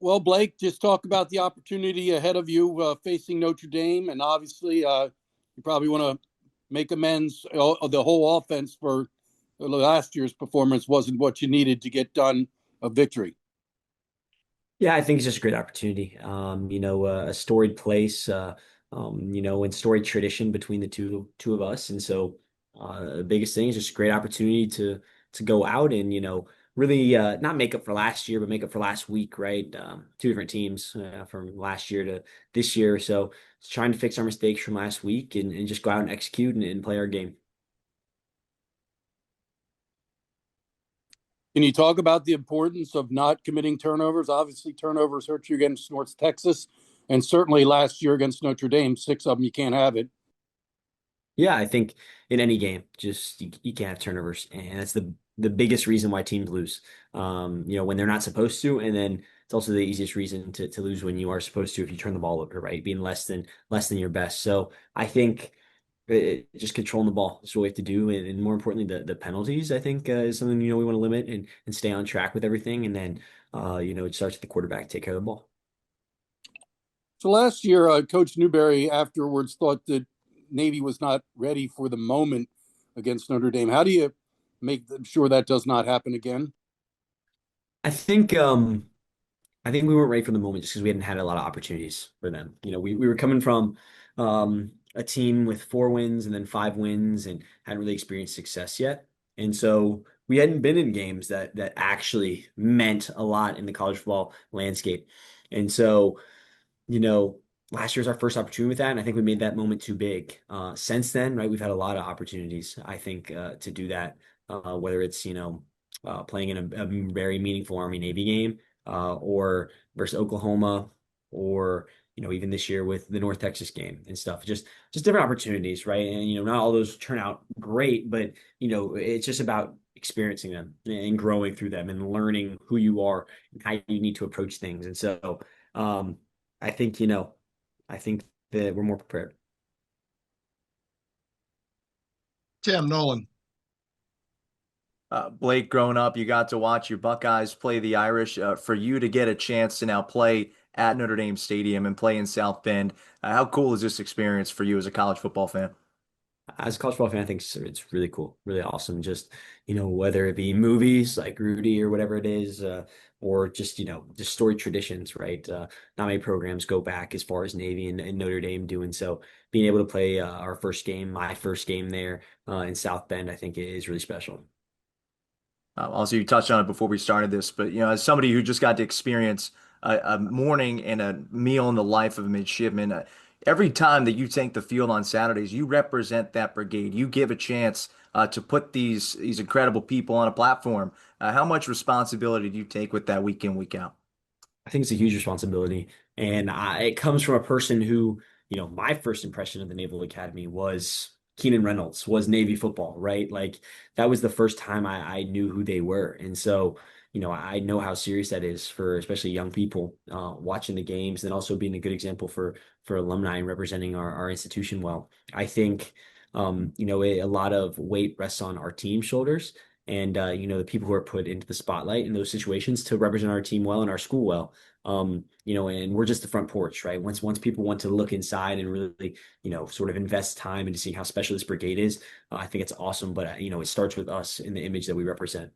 Well, Blake, just talk about the opportunity ahead of you facing Notre Dame, and obviously, you probably want to make amends. The whole offense for last year's performance wasn't what you needed to get done a victory. Yeah, I think it's just a great opportunity. A storied place, and storied tradition between the two of us. And so the biggest thing is just a great opportunity to go out and, really not make up for last year, but make up for last week, right? Two different teams from last year to this year. So it's trying to fix our mistakes from last week and just go out and execute and play our game. Can you talk about the importance of not committing turnovers? Obviously, turnovers hurt you against North Texas, and certainly last year against Notre Dame, six of them you can't have it. Yeah, I think in any game, just you can't have turnovers, and that's the biggest reason why teams lose. When they're not supposed to, and then it's also the easiest reason to lose when you are supposed to if you turn the ball over, right? Being less than your best. So I think just controlling the ball is what we have to do, and more importantly, the penalties. I think is something we want to limit and stay on track with everything, and then it starts with the quarterback to take care of the ball. So last year, Coach Newberry afterwards thought that Navy was not ready for the moment against Notre Dame. How do you make sure that does not happen again? I think um I think we weren't ready for the moment just because we hadn't had a lot of opportunities for them. We were coming from a team with 4 wins and then 5 wins and hadn't really experienced success yet. And so we hadn't been in games that actually meant a lot in the college football landscape. And so, you know, last year's our first opportunity with that, and I think we made that moment too big. Since then, right, we've had a lot of opportunities, I think, to do that, whether it's, playing in a very meaningful Army Navy game or versus Oklahoma, or even this year with the North Texas game and stuff. Just different opportunities, right? And not all those turn out great, but it's just about experiencing them and growing through them and learning who you are and how you need to approach things. And so um, I think I think that we're more prepared. Tim Nolan. Blake, growing up, you got to watch your Buckeyes play the Irish. For you to get a chance to now play at Notre Dame Stadium and play in South Bend, how cool is this experience for you as a college football fan? As a college football fan, I think it's really cool, really awesome. Just, whether it be movies like Rudy or whatever it is, or just, just story traditions, right? Not many programs go back as far as Navy and Notre Dame doing so. Being able to play our first game, my first game there in South Bend, I think is really special. Also, you touched on it before we started this, but as somebody who just got to experience a morning and a meal in the life of a midshipman, every time that you take the field on Saturdays, you represent that brigade. You give a chance to put these incredible people on a platform. How much responsibility do you take with that week in, week out? I think it's a huge responsibility. And it comes from a person who, my first impression of the Naval Academy was Keenan Reynolds, was Navy football, right? Like that was the first time I knew who they were. And so, I know how serious that is for especially young people watching the games and also being a good example for alumni and representing our institution well. I think, a lot of weight rests on our team shoulders and the people who are put into the spotlight in those situations to represent our team well and our school well. And we're just the front porch, right? Once people want to look inside and really, sort of invest time into seeing how special this brigade is, I think it's awesome. But it starts with us in the image that we represent.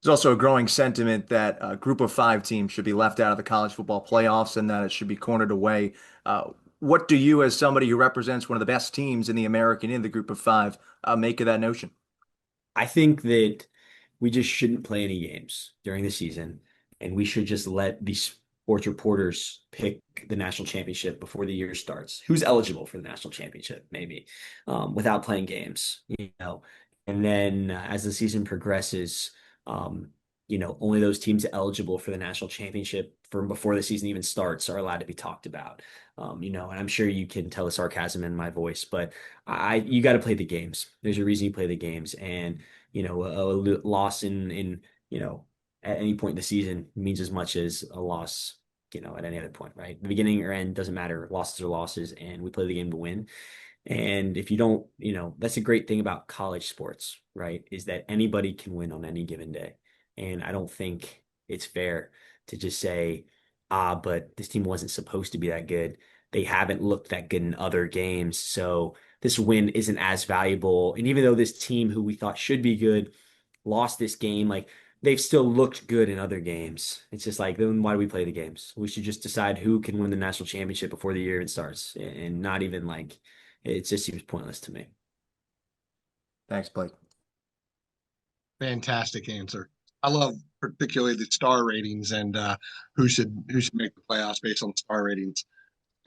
There's also a growing sentiment that a group of five teams should be left out of the college football playoffs and that it should be cornered away. What do you, as somebody who represents one of the best teams in the American in the group of five, make of that notion? I think that we just shouldn't play any games during the season, and we should just let these sports reporters pick the national championship before the year starts. Who's eligible for the national championship, maybe, without playing games. And then as the season progresses, um, only those teams eligible for the national championship from before the season even starts are allowed to be talked about. And I'm sure you can tell the sarcasm in my voice, but you got to play the games. There's a reason you play the games, and a loss in at any point in the season means as much as a loss at any other point, right? The beginning or end doesn't matter. Losses are losses, and we play the game to win. And if you don't, that's a great thing about college sports, right? Is that anybody can win on any given day. And I don't think it's fair to just say, but this team wasn't supposed to be that good. They haven't looked that good in other games. So this win isn't as valuable. And even though this team who we thought should be good lost this game, like they've still looked good in other games. It's just like, then why do we play the games? We should just decide who can win the national championship before the year even starts, and not even like it just seems pointless to me. Thanks, Blake. Fantastic answer. I love particularly the star ratings and who should make the playoffs based on star ratings.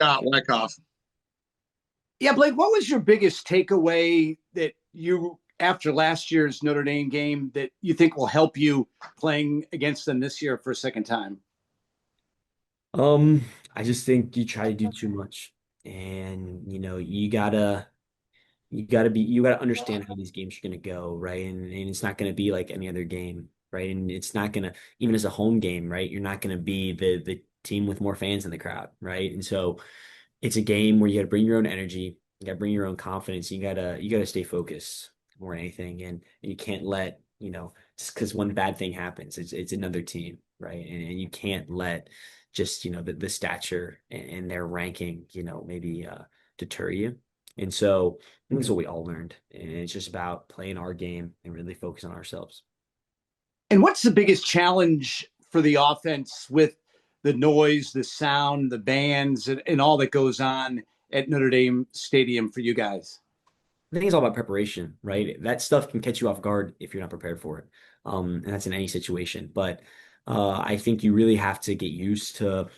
Scott Wyckoff. Yeah, Blake, what was your biggest takeaway that you, after last year's Notre Dame game, that you think will help you playing against them this year for a second time? I just think you try to do too much, and you gotta understand how these games are gonna go, right? And it's not gonna be like any other game, right? And it's not gonna, even as a home game, right? You're not gonna be the team with more fans in the crowd, right? And so it's a game where you gotta bring your own energy, you gotta bring your own confidence, you gotta stay focused more than anything, and you can't let, just because one bad thing happens, it's another team, right? And you can't let just, the stature and their ranking, maybe deter you. And so I think that's what we all learned. And it's just about playing our game and really focus on ourselves. And what's the biggest challenge for the offense with the noise, the sound, the bands, and all that goes on at Notre Dame Stadium for you guys? I think it's all about preparation, right? That stuff can catch you off guard if you're not prepared for it. And that's in any situation. But I think you really have to get used to,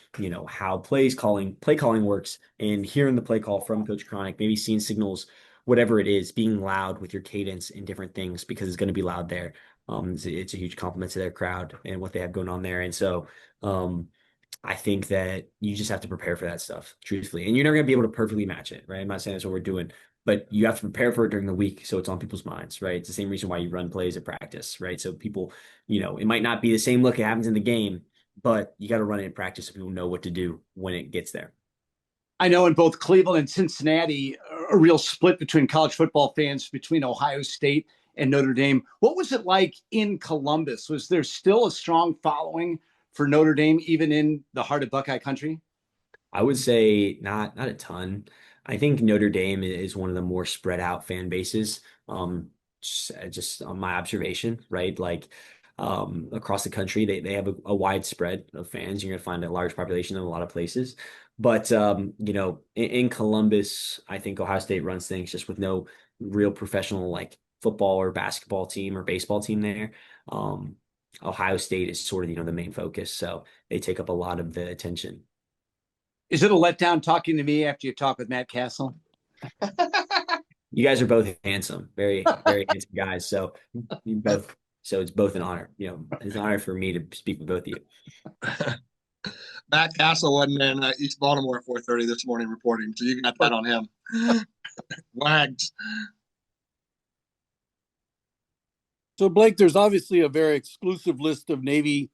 how play calling works, and hearing the play call from Coach Cronic, maybe seeing signals, whatever it is, being loud with your cadence and different things because it's going to be loud there. It's a huge compliment to their crowd and what they have going on there. And so um, I think that you just have to prepare for that stuff, truthfully. And you're never going to be able to perfectly match it, right? I'm not saying that's what we're doing, but you have to prepare for it during the week so it's on people's minds, right? It's the same reason why you run plays at practice, right? So people, it might not be the same look it happens in the game, but you got to run it in practice so people know what to do when it gets there. I know in both Cleveland and Cincinnati, a real split between college football fans between Ohio State and Notre Dame. What was it like in Columbus? Was there still a strong following for Notre Dame, even in the heart of Buckeye country? I would say not a ton. I think Notre Dame is one of the more spread out fan bases. Just on my observation, right? Like across the country, they have a wide spread of fans. You're gonna find a large population in a lot of places. But in Columbus, I think Ohio State runs things just with no real professional like football or basketball team or baseball team there. Ohio State is sort of, the main focus. So they take up a lot of the attention. Is it a letdown talking to me after you talk with Matt Castle? You guys are both handsome, very, very handsome guys. So it's both an honor. It's an honor for me to speak with both of you. Matt Castle wasn't in East Baltimore at 4:30 this morning reporting, so you got that on him. Wags. So, Blake, there's obviously a very exclusive list of Navy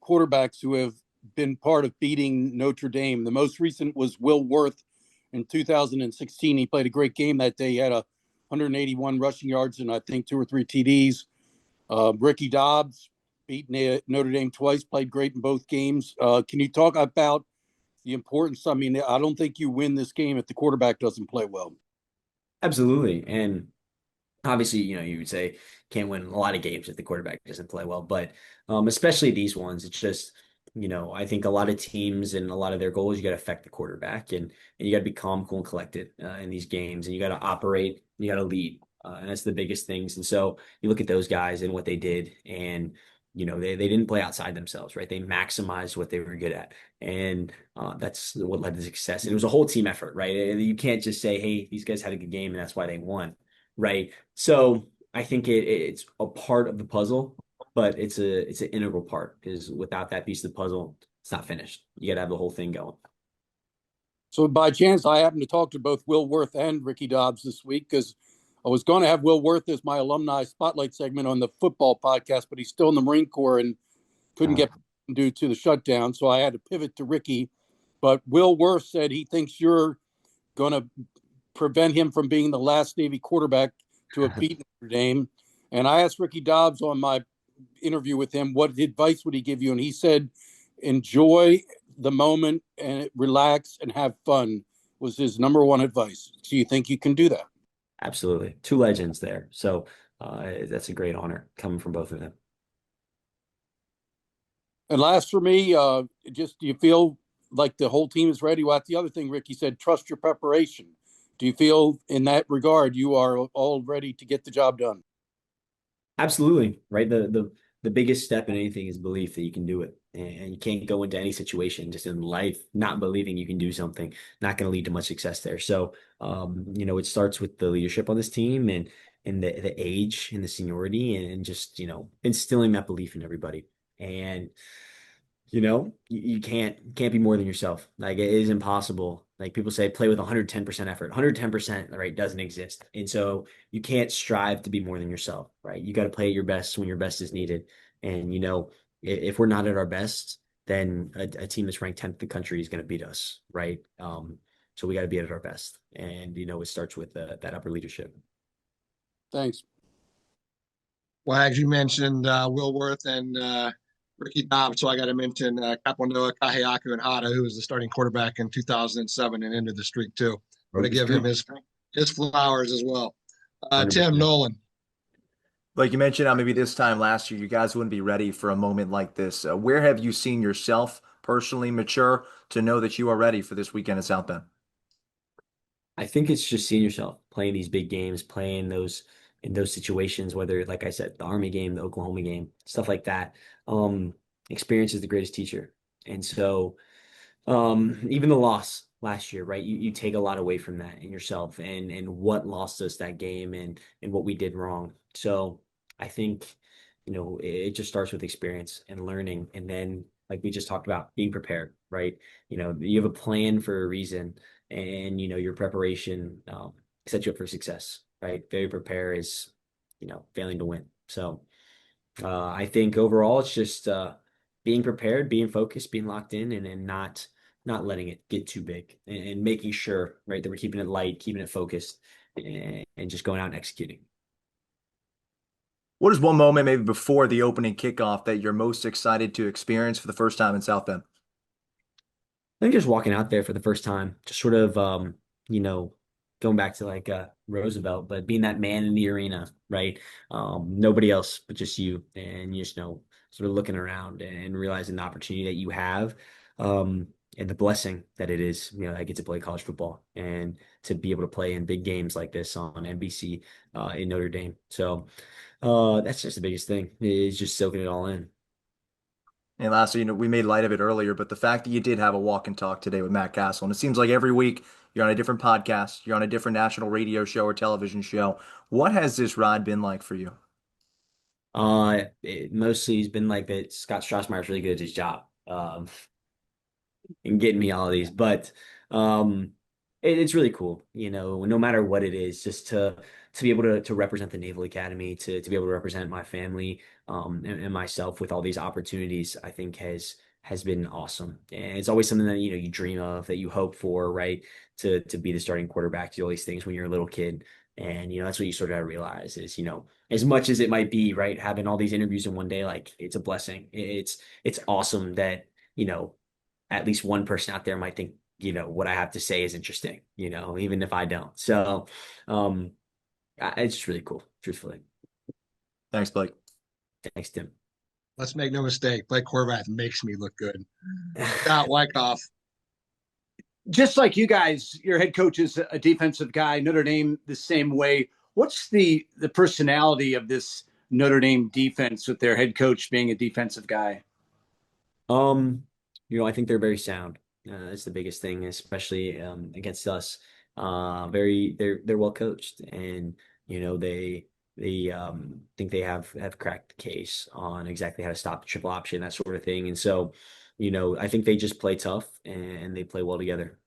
quarterbacks who have been part of beating Notre Dame. The most recent was Will Worth in 2016. He played a great game that day. He had 181 rushing yards and I think 2 or 3 TDs. Ricky Dobbs beat Notre Dame twice, played great in both games. Can you talk about the importance? I mean, I don't think you win this game if the quarterback doesn't play well. Absolutely. And obviously, you would say can't win a lot of games if the quarterback doesn't play well, but especially these ones, it's just, I think a lot of teams and a lot of their goals, you got to affect the quarterback, and you got to be calm, cool, and collected in these games, and you got to operate, you got to lead, and that's the biggest things. And so you look at those guys and what they did, and they didn't play outside themselves, right? They maximized what they were good at, and that's what led to success. And it was a whole team effort, right? And you can't just say, hey, these guys had a good game and that's why they won, right? So I think it's a part of the puzzle, but it's an integral part, because without that piece of the puzzle, it's not finished. You got to have the whole thing going. So by chance, I happened to talk to both Will Worth and Ricky Dobbs this week because I was going to have Will Worth as my alumni spotlight segment on the football podcast, but he's still in the Marine Corps and couldn't get due to the shutdown. So I had to pivot to Ricky. But Will Worth said he thinks you're going to prevent him from being the last Navy quarterback to have beaten Notre Dame. And I asked Ricky Dobbs on my interview with him, what advice would he give you? And he said, enjoy the moment and relax and have fun was his number one advice. Do you think you can do that? Absolutely. Two legends there. So that's a great honor coming from both of them. And last for me, just do you feel like the whole team is ready? Well, the other thing Ricky said, trust your preparation. Do you feel in that regard you are all ready to get the job done? Absolutely. Right. The biggest step in anything is belief that you can do it. And you can't go into any situation just in life not believing you can do something, not going to lead to much success there. So it starts with the leadership on this team and the age and the seniority and just, instilling that belief in everybody. And you can't be more than yourself. Like it is impossible. Like people say, play with 110% effort. 110%, right, doesn't exist. And so you can't strive to be more than yourself, right? You got to play at your best when your best is needed. And if we're not at our best, then a team that's ranked 10th in the country is going to beat us, right? So we got to be at our best. And it starts with that upper leadership. Thanks. Wags, you mentioned Will Worth and Ricky Dobbs, so I got to mention Kapanoa Kahiaku and Hada, who was the starting quarterback in 2007 and ended the streak too. Want to give him his flowers as well. Tim Nolan. Like you mentioned, maybe this time last year, you guys wouldn't be ready for a moment like this. Where have you seen yourself personally mature to know that you are ready for this weekend at South Bend? I think it's just seeing yourself playing these big games, playing those in those situations, whether, like I said, the Army game, the Oklahoma game, stuff like that. Experience is the greatest teacher. And so even the loss last year, right? You take a lot away from that in yourself and what lost us that game and what we did wrong. So I think, it just starts with experience and learning. And then, like we just talked about, being prepared, right? You have a plan for a reason and, your preparation sets you up for success, right? Very prepare is, failing to win. So I think overall it's just being prepared, being focused, being locked in, and not letting it get too big, and making sure, right, that we're keeping it light, keeping it focused, and just going out and executing. What is one moment maybe before the opening kickoff that you're most excited to experience for the first time in South Bend? I think just walking out there for the first time, just sort of, going back to like Roosevelt, but being that man in the arena, right? Nobody else but just you, and you just sort of looking around and realizing the opportunity that you have, and the blessing that it is, I get to play college football and to be able to play in big games like this on NBC in Notre Dame. So that's just the biggest thing is just soaking it all in. And lastly, we made light of it earlier, but the fact that you did have a walk and talk today with Matt Castle, and it seems like every week you're on a different podcast, you're on a different national radio show or television show. What has this ride been like for you? It mostly has been like that. Scott Strasmeyer's really good at his job, and getting me all of these, but it's really cool, no matter what it is, just to be able to represent the Naval Academy, to be able to represent my family, and myself with all these opportunities, I think has been awesome. And it's always something that, you dream of, that you hope for, right? To be the starting quarterback, do all these things when you're a little kid. And, that's what you sort of realize is, as much as it might be, right, having all these interviews in one day, like it's a blessing. It's awesome that, at least one person out there might think, what I have to say is interesting, even if I don't. So, it's just really cool, truthfully. Thanks, Blake. Thanks, Tim. Let's make no mistake, Blake Horvath makes me look good. Scott Wyckoff. Just like you guys, your head coach is a defensive guy. Notre Dame the same way. What's the personality of this Notre Dame defense with their head coach being a defensive guy? I think they're very sound. That's the biggest thing, especially against us. They're well coached, and they think they have cracked the case on exactly how to stop the triple option, that sort of thing. And so, I think they just play tough and they play well together.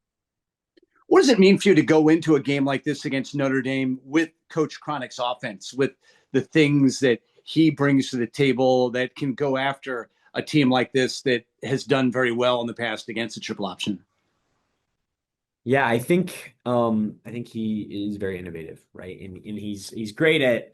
What does it mean for you to go into a game like this against Notre Dame with Coach Cronick's offense, with the things that he brings to the table that can go after a team like this that has done very well in the past against the triple option? Yeah, I think he is very innovative, right? And he's great at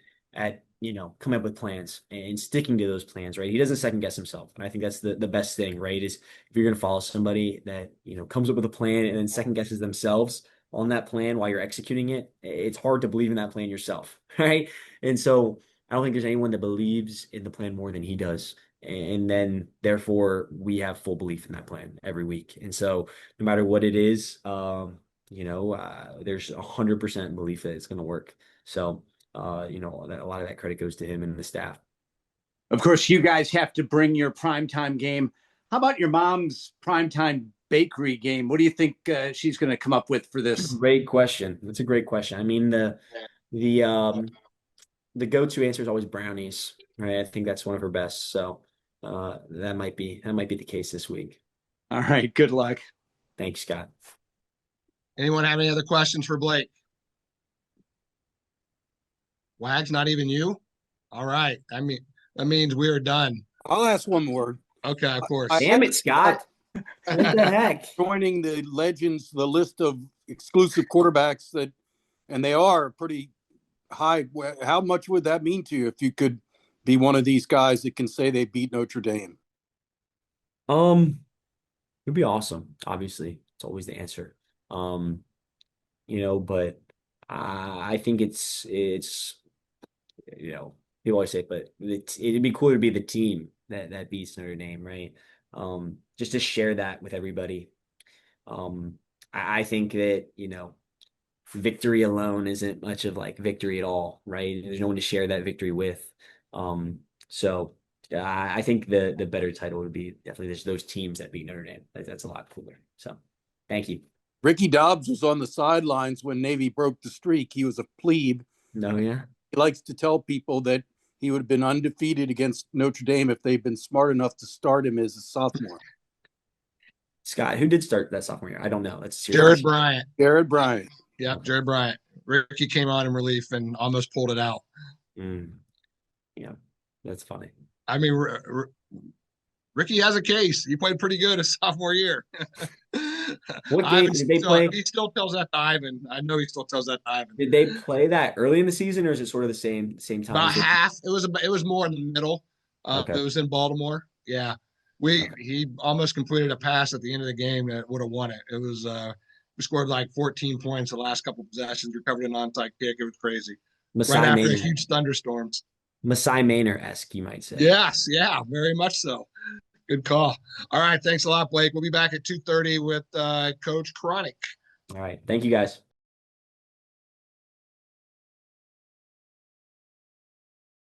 coming up with plans and sticking to those plans, right? He doesn't second guess himself. And I think that's the best thing, right? Is if you're going to follow somebody that, comes up with a plan and then second guesses themselves on that plan while you're executing it, it's hard to believe in that plan yourself, right? And so I don't think there's anyone that believes in the plan more than he does. And then therefore we have full belief in that plan every week. And so no matter what it is, there's 100% belief that it's going to work. So, a lot of that credit goes to him and the staff. Of course, you guys have to bring your primetime game. How about your mom's primetime bakery game? What do you think she's going to come up with for this? Great question. That's a great question. I mean, the go-to answer is always brownies, right? I think that's one of her best. So that might be the case this week. All right. Good luck. Thanks, Scott. Anyone have any other questions for Blake? Wags, not even you? All right. I mean, that means we are done. I'll ask one more. Okay, of course. Damn it, Scott. What the heck? Joining the legends, the list of exclusive quarterbacks and they are pretty high. How much would that mean to you if you could be one of these guys that can say they beat Notre Dame? It'd be awesome. Obviously, it's always the answer. But I think it's people always say, but it'd be cool to be the team that beats Notre Dame, right? Just to share that with everybody. I think that, victory alone isn't much of like victory at all, right? There's no one to share that victory with. So I think the better title would be definitely those teams that beat Notre Dame. That's a lot cooler. So thank you. Ricky Dobbs was on the sidelines when Navy broke the streak. He was a plebe. No, yeah. He likes to tell people that he would have been undefeated against Notre Dame if they'd been smart enough to start him as a sophomore. Scott, who did start that sophomore year? I don't know. That's Jared Bryant. Jared Bryant. Yeah, Jared Bryant. Ricky came on in relief and almost pulled it out. Yeah, that's funny. I mean, Ricky has a case. He played pretty good his sophomore year. What game did they play? He still tells that to Ivan. I know he still tells that to Ivan. Did they play that early in the season, or is it sort of the same time? About half. It was more in the middle. Okay. It was in Baltimore. Yeah, he almost completed a pass at the end of the game that would have won it. It was we scored like 14 points the last couple of possessions. Recovered an onside kick. It was crazy. Right after the huge thunderstorms. Masai Maynor-esque, you might say. Yes, yeah, very much so. Good call. All right, thanks a lot, Blake. We'll be back at 2:30 with Coach Chronic. All right, thank you, guys.